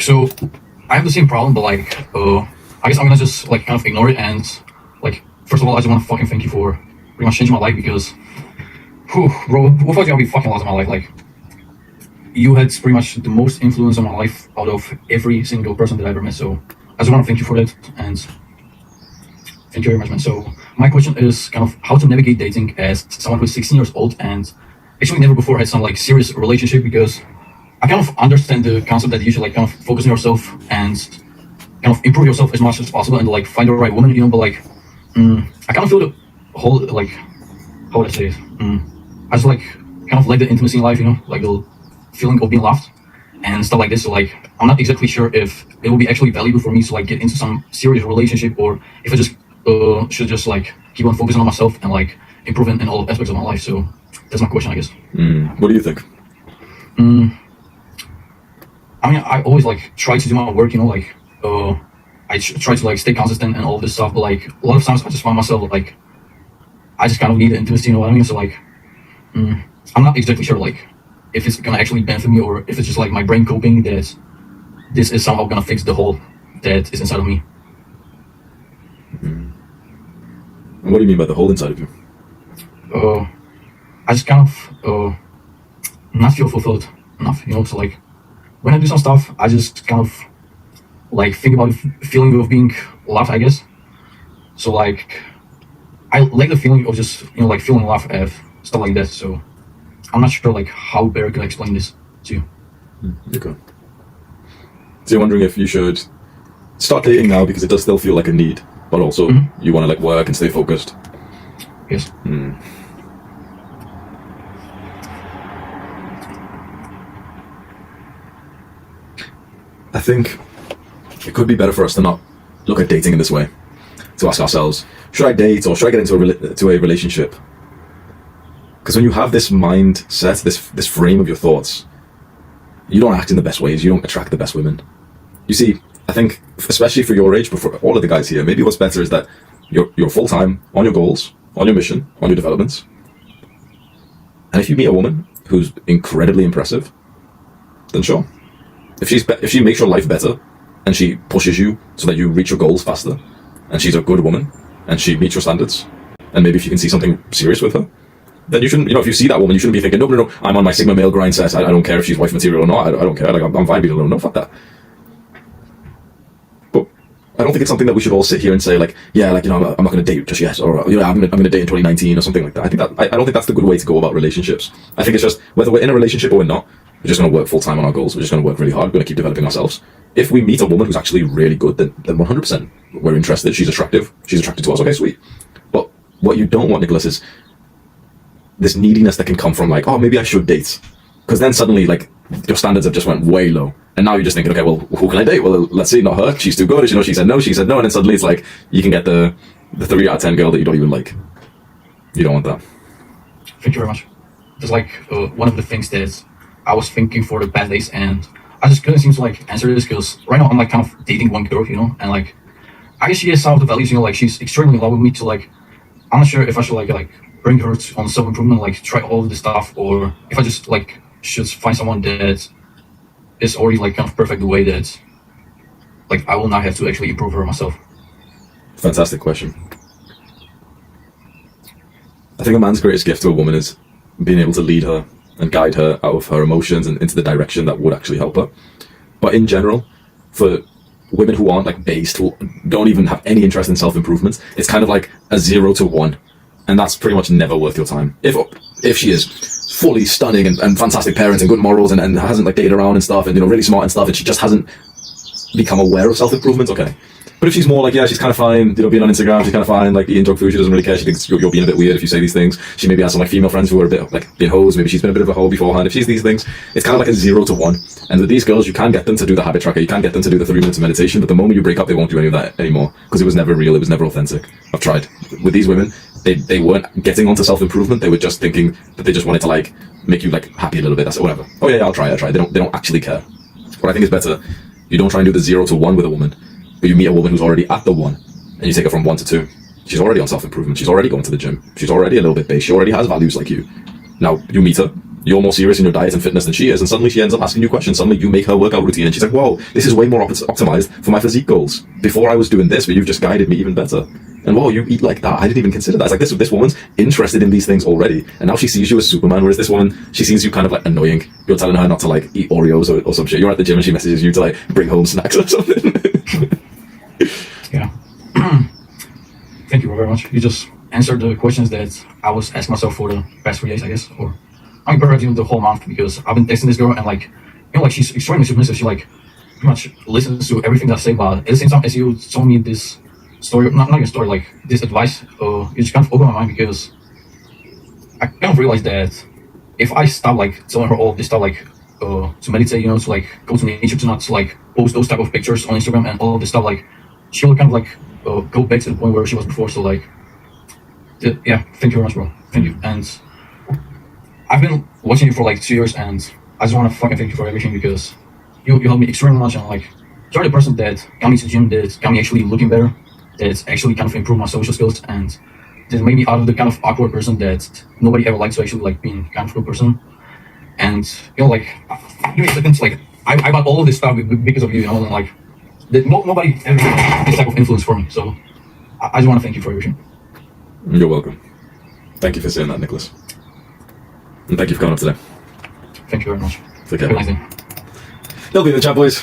So I have the same problem, but I guess I'm gonna just like kind of ignore it and like first of all, I just want to fucking thank you for pretty much changing my life because, whew, bro, without you, I'll be fucking lost in my life. Like, you had pretty much the most influence on my life out of every single person that I ever met. So I just want to thank you for that and thank you very much, man. So my question is kind of how to navigate dating as someone who's 16 years old and actually never before had some like serious relationship because I kind of understand the concept that you should like kind of focus on yourself and kind of improve yourself as much as possible and like find the right woman, but like I kind of feel the whole like how would I say it? I just like kind of like the intimacy in life, like the feeling of being loved and stuff like this. So like I'm not exactly sure if it will be actually valuable for me to like get into some serious relationship or if I just should just like keep on focusing on myself and like improving in all aspects of my life. So that's my question, I guess. What do you think? I mean, I always like try to do my work, like I try to like stay consistent and all this stuff, but like a lot of times I just find myself like I just kind of need the intimacy, you know what I mean? So like I'm not exactly sure like if it's gonna actually benefit me or if it's just like my brain coping that this is somehow gonna fix the hole that is inside of me. And what do you mean by the hole inside of you? I just kind of not feel fulfilled enough, so like when I do some stuff I just kind of like think about the feeling of being loved, I guess. So like I like the feeling of just like feeling loved and stuff like that. So I'm not sure like how better can I explain this to you. Okay. So you're wondering if you should start dating now because it does still feel like a need, but also you want to like work and stay focused. Yes. I think it could be better for us to not look at dating in this way. To ask ourselves, should I date or should I get into a relationship? Because when you have this mindset, this frame of your thoughts, you don't act in the best ways. You don't attract the best women. You see, I think, especially for your age, but for all of the guys here, maybe what's better is that you're full-time on your goals, on your mission, on your developments. And if you meet a woman who's incredibly impressive, then sure. If she makes your life better and she pushes you so that you reach your goals faster, and she's a good woman and she meets your standards, and maybe if you can see something serious with her, then you shouldn't, if you see that woman, you shouldn't be thinking, no, I'm on my Sigma male grind set. I don't care if she's wife material or not. I don't care. Like, I'm fine being alone. No, fuck that. But I don't think it's something that we should all sit here and say, like, yeah, like, I'm not going to date just yet, or I'm going to date in 2019 or something like that. I don't think that's the good way to go about relationships. I think it's just whether we're in a relationship or we're not, we're just going to work full time on our goals. We're just going to work really hard. We're going to keep developing ourselves. If we meet a woman who's actually really good, then 100% we're interested. She's attractive. She's attracted to us. Okay, sweet. But what you don't want, Nicholas, is this neediness that can come from like, oh, maybe I should date. Because then suddenly, like, your standards have just went way low. And now you're just thinking, okay, well, who can I date? Well, let's see, not her. She's too good. She said no. And then suddenly it's like, you can get the 3 out of 10 girl that you don't even like. You don't want that. Thank you very much. That's like one of the things that I was thinking for the past days, and I just couldn't seem to like answer this because right now I'm like kind of dating one girl, and like I guess she has some of the values, like she's extremely in love with me. So like I'm not sure if I should like bring her on self-improvement, like try all of this stuff, or if I just like should find someone that is already like kind of perfect the way that like I will not have to actually improve her myself. Fantastic question. I think a man's greatest gift to a woman is being able to lead her and guide her out of her emotions and into the direction that would actually help her. But in general, for women who aren't like based, who don't even have any interest in self-improvement, it's kind of like a 0 to 1. And that's pretty much never worth your time. If she is fully stunning and fantastic parents and good morals and hasn't like dated around and stuff and really smart and stuff, and she just hasn't become aware of self-improvement, okay. But if she's more like, yeah, she's kind of fine, being on Instagram, she's kind of fine, like eating junk food, she doesn't really care, she thinks you're being a bit weird if you say these things. She maybe has some like female friends who are a bit like being hoes, maybe she's been a bit of a hoe beforehand. If she's these things, it's kind of like a 0 to 1. And with these girls, you can get them to do the habit tracker, you can get them to do the 3 minutes of meditation, but the moment you break up, they won't do any of that anymore because it was never real, it was never authentic. I've tried. With these women, they weren't getting onto self-improvement, they were just thinking that they just wanted to like make you like happy a little bit. That's it, whatever. Oh yeah, I'll try. They don't actually care. What I think is better, you don't try and do the 0 to 1 with a woman, but you meet a woman who's already at the 1 and you take her from 1 to 2. She's already on self-improvement. She's already going to the gym. She's already a little bit base. She already has values like you. Now you meet her you're more serious in your diet and fitness than she is, and suddenly she ends up asking you questions. Suddenly you make her workout routine, and she's like, whoa, this is way more optimized for my physique goals. Before I was doing this, but you've just guided me even better. And whoa, you eat like that. I didn't even consider that. It's like this woman's interested in these things already, and now she sees you as Superman, whereas this woman, she sees you kind of like annoying. You're telling her not to like eat Oreos or some shit. You're at the gym and she messages you to like bring home snacks or something. Yeah. Thank you very much. You just answered the questions that I was asking myself for the past 3 days, I guess, or I mean, perhaps even the whole month, because I've been texting this girl and like, like she's extremely submissive. She like pretty much listens to everything that I say, but at the same time, as you told me this story, not even story, like this advice, it just kind of opened my mind, because I kind of realized that if I stop like telling her all of this stuff, like to meditate, to like go to nature, to not to like post those type of pictures on Instagram and all of this stuff, like she will kind of like go back to the point where she was before. So like, yeah, thank you very much, bro. Thank you. And I've been watching you for like 2 years, and I just want to fucking thank you for everything, because you helped me extremely much, and like you're the person that got me to the gym, that got me actually looking better, that's actually kind of improved my social skills, and that made me out of the kind of awkward person that nobody ever likes to actually like being kind of a good person. And like give me a second, like I got all of this stuff because of you, and like that nobody ever had this type of influence for me. So I just want to thank you for everything. You're welcome. Thank you for saying that, Nicholas. And thank you for coming up today. Thank you very much. Take care. Have a nice day. They'll be in the chat, boys.